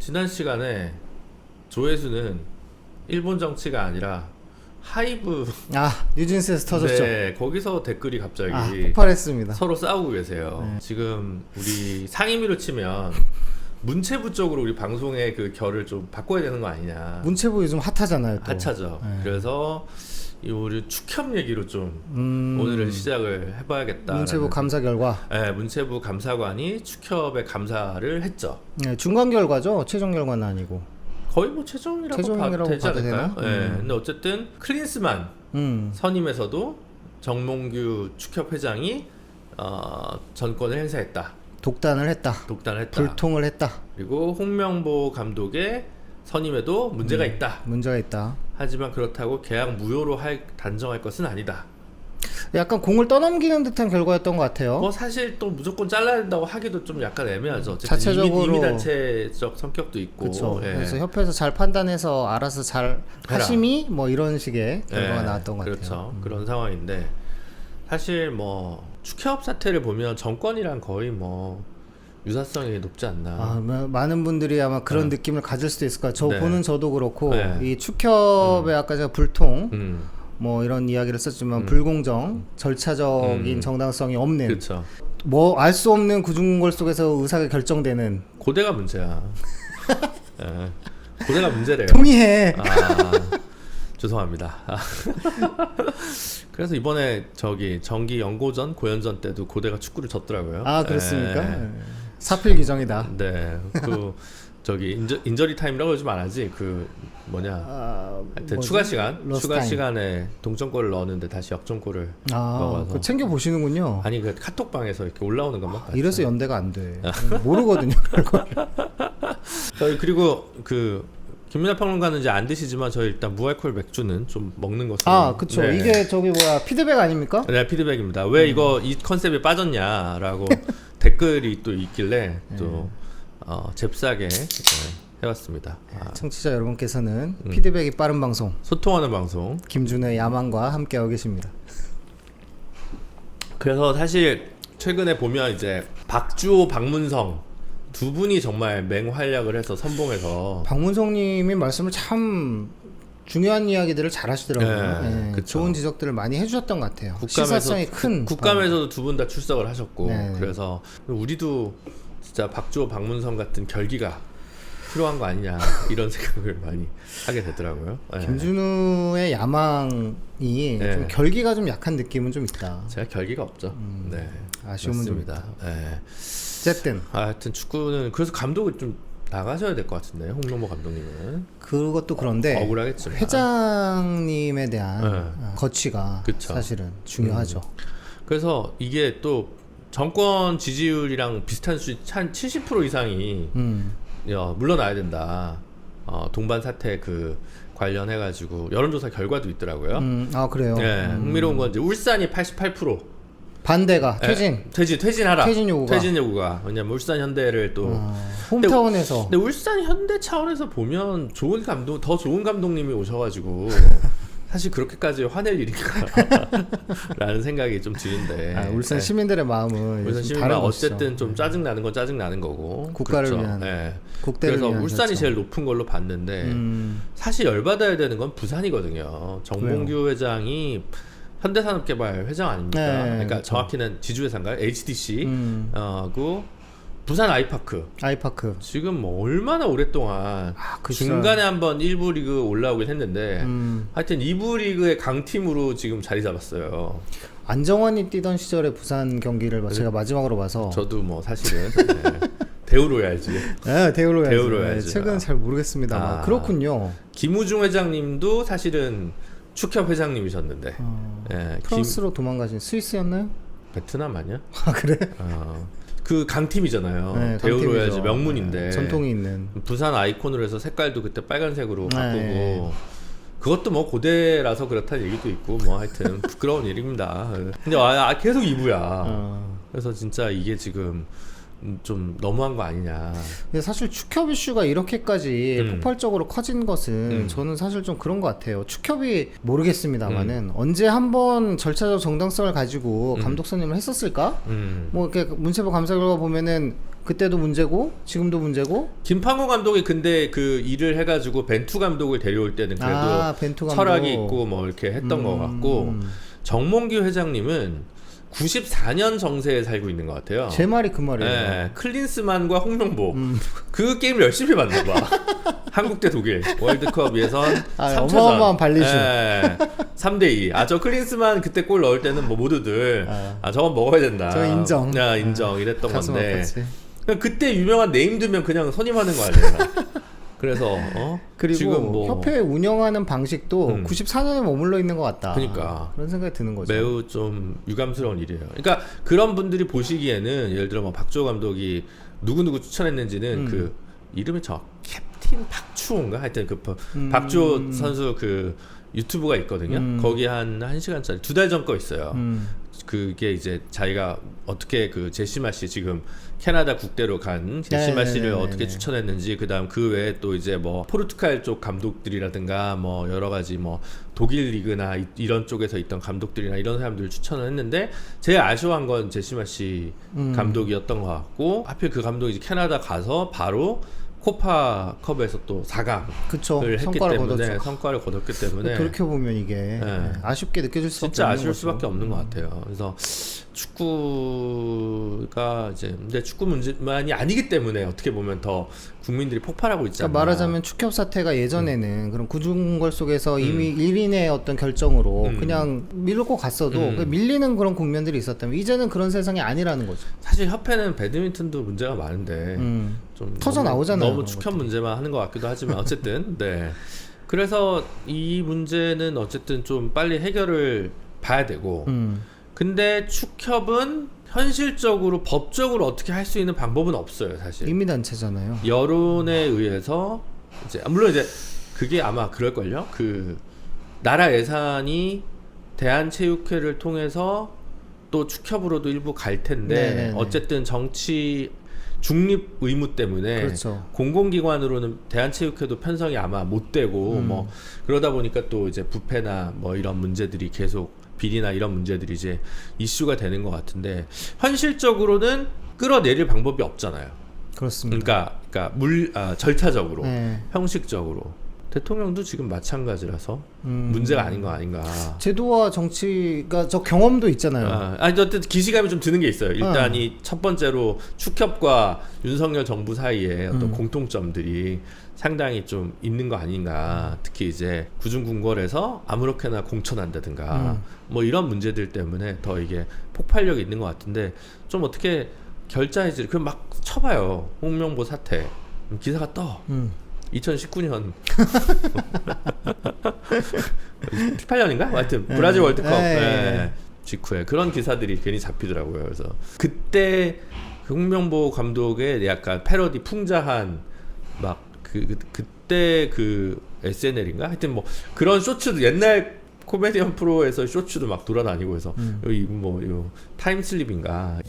지난 시간에 조회수는 일본 정치가 아니라 하이브 뉴진스에서 터졌죠. 네, 거기서 댓글이 갑자기 폭발했습니다. 서로 싸우고 계세요. 지금 우리 상임위로 치면 문체부 쪽으로 우리 방송의 그 결을 좀 바꿔야 되는 거 아니냐. 문체부 요즘 핫하잖아요. 또. 핫하죠. 그래서 이 우리 축협 얘기로 좀 오늘은 시작을 해봐야겠다. 문체부 감사 결과. 네, 문체부 감사관이 축협의 감사를 했죠. 네, 중간 결과죠. 최종 결과는 아니고. 거의 뭐 최종이라고 봐도 되지 않을까요? 네. 근데 어쨌든 클린스만 선임에서도 정몽규 축협 회장이 전권을 행사했다. 독단을 했다. 불통을 했다. 그리고 홍명보 감독의 선임에도 문제가 있다. 문제가 있다. 하지만 그렇다고 계약 무효로 단정할 것은 아니다. 약간 공을 떠넘기는 듯한 결과였던 것 같아요. 뭐 사실 또 무조건 잘라야 된다고 하기도 좀 약간 애매하죠. 어쨌든 자체적으로 이미단체적 성격도 있고. 그렇죠. 예. 그래서 협회에서 잘 판단해서 알아서 잘 하심이 뭐 이런 식의 결과가 나왔던 것 그렇죠. 같아요. 그런 상황인데 사실 뭐 축협 사태를 보면 정권이랑 거의 뭐 유사성이 높지 않나. 많은 분들이 아마 그런 느낌을 가질 수도 있을 거예요. 보는 저도 그렇고 이 축협의 아까 제가 불통 뭐 이런 이야기를 썼지만 불공정, 절차적인 정당성이 없는 그렇죠. 뭐 알 수 없는 구중골 속에서 의사가 결정되는 고대가 문제야. 예. 고대가 문제래요. 통이해. 죄송합니다. 그래서 이번에 정기 연고전 고연전 때도 고대가 축구를 졌더라고요. 그렇습니까? 사필 규정이다. 네. 인저리 타임이라고 요즘 안 하지. 하여튼 추가 시간에 동점골을 넣었는데 다시 역전골을 넣어서 챙겨 보시는군요. 아니 그 카톡방에서 이렇게 올라오는 것만 봤어요. 이래서 연대가 안 돼. 모르거든요. 그리고 김민하 평론가는 이제 안 드시지만 저희 일단 무알콜 맥주는 좀 먹는 것으로. 그쵸. 네. 이게 피드백 아닙니까? 네, 피드백입니다. 왜 이 컨셉에 빠졌냐라고 댓글이 또 있길래 또 잽싸게 해왔습니다. 청취자 여러분께서는 피드백이 빠른 방송, 소통하는 방송 김준의 야망과 함께하고 계십니다. 그래서 사실 최근에 보면 이제 박주호, 박문성 두 분이 정말 맹활약을 해서 선봉해서 박문성님이 말씀을 참 중요한 이야기들을 잘 하시더라고요. 좋은 지적들을 많이 해주셨던 것 같아요. 시사성이 큰 국감에서도 두 분 다 출석을 하셨고 그래서 우리도 진짜 박주호, 박문성 같은 결기가 필요한 거 아니냐 이런 생각을 많이 하게 되더라고요. 김준우의 야망이 좀 결기가 좀 약한 느낌은 좀 있다. 제가 결기가 없죠. 아쉬움은 좀 있다. 어쨌든 하여튼 축구는 그래서 감독을 좀 나가셔야 될 것 같은데 홍명보 감독님은 그것도 그런데 억울하겠지만 회장님에 대한 거취가 사실은 중요하죠. 그래서 이게 또 정권 지지율이랑 비슷한 수 한 70% 이상이 물러나야 된다. 동반 사태 관련해가지고 여론조사 결과도 있더라고요. 그래요. 흥미로운 건 이제 울산이 88%. 반대가 퇴진하라. 퇴진 요구가. 왜냐면 울산 현대를 또 홈타운에서. 근데 울산 현대 차원에서 보면 더 좋은 감독님이 오셔가지고 사실 그렇게까지 화낼 일인가 라는 생각이 좀 드는데 울산 시민들의 마음은 울산 시민은 어쨌든 좀 짜증나는 건 짜증나는 거고 국가를 그렇죠. 위한 국대를 그래서 위한 울산이 결정. 제일 높은 걸로 봤는데 사실 열받아야 되는 건 부산이거든요. 정몽규 회장이 현대산업개발 회장 아닙니까? 그러니까 그렇죠. 정확히는 지주회사인가요? HDC 부산 아이파크 지금 뭐 얼마나 오랫동안 중간에 한번 1부 리그 올라오긴 했는데 하여튼 2부 리그의 강팀으로 지금 자리 잡았어요. 안정환이 뛰던 시절에 부산 경기를 제가 마지막으로 봐서 저도 뭐 사실은 대우로야지. 대우로야지. 최근은 잘 모르겠습니다. 그렇군요. 김우중 회장님도 사실은 축협 회장님이셨는데 프랑스로 도망가신 스위스였나요? 베트남 아니야? 그래? 그 강팀이잖아요. 대우로야지 명문인데 전통이 있는 부산 아이콘으로 해서 색깔도 그때 빨간색으로 바꾸고 그것도 뭐 고대라서 그렇다는 얘기도 있고 뭐 하여튼 부끄러운 일입니다. 근데 계속 2부야. 그래서 진짜 이게 지금 좀 너무한 거 아니냐. 근데 사실 축협 이슈가 이렇게까지 폭발적으로 커진 것은 저는 사실 좀 그런 것 같아요. 축협이 모르겠습니다만은 언제 한번 절차적 정당성을 가지고 감독 선임을 했었을까? 뭐 이렇게 문체부 감사 결과 보면은 그때도 문제고 지금도 문제고. 김판고 감독이 근데 그 일을 해가지고 벤투 감독을 데려올 때는 그래도 벤투 감독. 철학이 있고 뭐 이렇게 했던 것 같고 정몽규 회장님은 94년 정세에 살고 있는 것 같아요. 제 말이 그 말이에요. 네, 클린스만과 홍명보 그 게임을 열심히 봤나 봐. 한국 대 독일 월드컵 예선 3차전 어마어마한 발리슛. 3대2. 저 클린스만 그때 골 넣을 때는 뭐 모두들 저건 먹어야 된다. 저 인정. 인정 이랬던 건데. 아팠지. 그때 유명한 네임 두면 그냥 선임하는 거 아니에요. 그래서 그리고 지금 뭐 협회 운영하는 방식도 94년에 머물러 있는 것 같다. 그러니까 그런 생각이 드는 거죠. 매우 좀 유감스러운 일이에요. 그러니까 그런 분들이 보시기에는 예를 들어 뭐 박주호 감독이 누구 추천했는지는 그 이름이 캡틴 박주호인가 하여튼 그 박주호 선수 그 유튜브가 있거든요. 거기 한 1시간짜리 2달 전 거 있어요. 그게 이제 자기가 어떻게 그 제시마 씨 지금 캐나다 국대로 간 제시마 씨를 어떻게 추천했는지, 그다음 그 외에 또 이제 뭐 포르투갈 쪽 감독들이라든가 뭐 여러 가지 뭐 독일 리그나 이런 쪽에서 있던 감독들이나 이런 사람들을 추천을 했는데 제일 아쉬워한 건 제시마 씨 감독이었던 것 같고, 하필 그 감독이 이제 캐나다 가서 바로 코파컵에서 또 4강을 했기 때문에 성과를 거뒀기 때문에 그렇게 보면 이게 아쉽게 느껴질 수밖에 진짜 없는 아쉬울 거죠. 수밖에 없는 것 같아요. 그래서 축구가 이제 근데 축구 문제만이 아니기 때문에 어떻게 보면 더 국민들이 폭발하고 있지 않나. 그러니까 말하자면 축협 사태가 예전에는 그런 구중걸 속에서 이미 1인의 어떤 결정으로 그냥 밀고 갔어도 밀리는 그런 국면들이 있었다면 이제는 그런 세상이 아니라는 거죠. 사실 협회는 배드민턴도 문제가 많은데 좀 터져 나오잖아요. 너무 축협 문제만 하는 것 같기도 하지만 어쨌든 네. 그래서 이 문제는 어쨌든 좀 빨리 해결을 봐야 되고. 근데 축협은 현실적으로 법적으로 어떻게 할 수 있는 방법은 없어요, 사실. 임의단체잖아요. 여론에 의해서 이제 물론 이제 그게 아마 그럴걸요. 그 나라 예산이 대한체육회를 통해서 또 축협으로도 일부 갈 텐데 네네네. 어쨌든 정치 중립 의무 때문에 그렇죠. 공공기관으로는 대한체육회도 편성이 아마 못 되고 뭐 그러다 보니까 또 이제 부패나 뭐 이런 문제들이 계속 비리나 이런 문제들이 이제 이슈가 되는 것 같은데 현실적으로는 끌어내릴 방법이 없잖아요. 그렇습니다. 그러니까 절차적으로, 네. 형식적으로 대통령도 지금 마찬가지라서 문제가 아닌 거 아닌가. 제도와 정치가 저 경험도 있잖아요. 아니 어쨌든 기시감이 좀 드는 게 있어요. 일단 이 첫 번째로 축협과 윤석열 정부 사이에 어떤 공통점들이 상당히 좀 있는 거 아닌가. 특히 이제 구중궁궐에서 아무렇게나 공천한다든가 뭐 이런 문제들 때문에 더 이게 폭발력이 있는 것 같은데 좀 어떻게 결자해질 그럼 막 쳐봐요. 홍명보 사태 기사가 떠. 2019년 18년인가? 하여튼 브라질 월드컵 직후에 그런 기사들이 괜히 잡히더라고요. 그래서 그때 홍명보 감독의 약간 패러디 풍자한 막 그때 그 SNL인가? 하여튼 뭐 그런 쇼츠도 옛날 코미디언 프로에서 쇼츠도 막 돌아다니고 해서 여기 뭐 타임슬립인가?